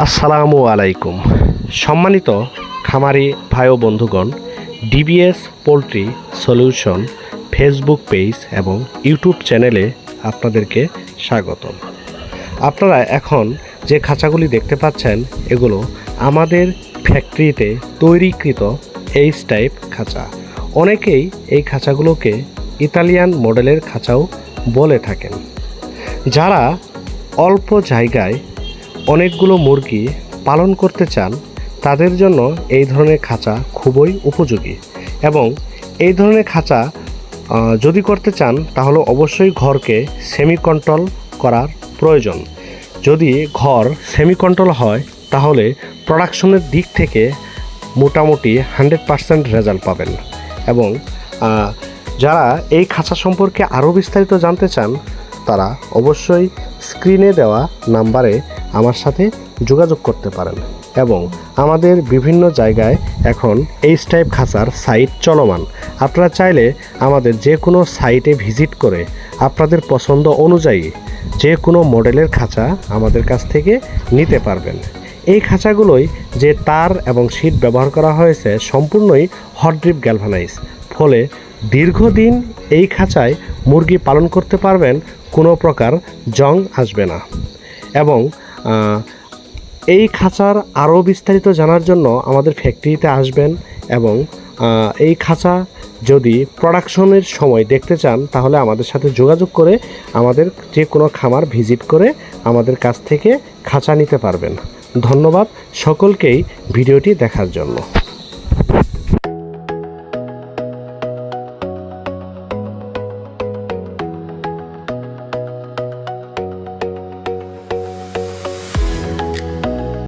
আসসালামু আলাইকুম। সম্মানিত খামারি ভাই ও বন্ধুগণ, DBS poultry solution Facebook page এবং ইউটিউব চ্যানেলে আপনাদেরকে স্বাগতম। আপনারা এখন যে খাঁচাগুলি দেখতে পাচ্ছেন এগুলো আমাদের ফ্যাক্টরিতে তৈরিকৃত এইচ টাইপ খাঁচা। অনেকেই এই খাঁচাগুলোকে ইতালিয়ান মডেলের খাঁচাও বলে থাকেন। যারা অল্প জায়গায় অনেকগুলো মুরগি পালন করতে চান তাদের জন্য এই ধরনের খাঁচা খুবই উপযোগী। এবং এই ধরনের খাঁচা যদি করতে চান তাহলে অবশ্যই ঘরকে সেমি কন্ট্রোল করার প্রয়োজন। যদি ঘর সেমি কন্ট্রোল হয় তাহলে প্রোডাকশনের দিক থেকে মোটামুটি 100% রেজাল্ট পাবেন। এবং যারা এই খাঁচা সম্পর্কে আরও বিস্তারিত জানতে চান তারা অবশ্যই স্ক্রিনে দেওয়া নাম্বারে আমার সাথে যোগাযোগ করতে পারেন। এবং আমাদের বিভিন্ন জায়গায় এখন এইচ টাইপ খাঁচার সাইট চলমান। আপনারা চাইলে আমাদের যে কোনো সাইটে ভিজিট করে আপনাদের পছন্দ অনুযায়ী যে কোনো মডেলের খাঁচা আমাদের কাছ থেকে নিতে পারবেন। এই খাঁচাগুলোই যে তার এবং শীট ব্যবহার করা হয়েছে সম্পূর্ণই হট ড্রিপ গ্যালভানাইজ, ফলে দীর্ঘদিন এই খাঁচায় মুরগি পালন করতে পারবেন, কোনো প্রকার জং আসবে না। এবং এই খাঁচার আরও বিস্তারিত জানার জন্য আমাদের ফ্যাক্টরিতে আসবেন। এবং এই খাঁচা যদি প্রোডাকশনের সময় দেখতে চান তাহলে আমাদের সাথে যোগাযোগ করে আমাদের যে কোনো খামার ভিজিট করে আমাদের কাছ থেকে খাঁচা নিতে পারবেন। ধন্যবাদ সকলকেই ভিডিওটি দেখার জন্য।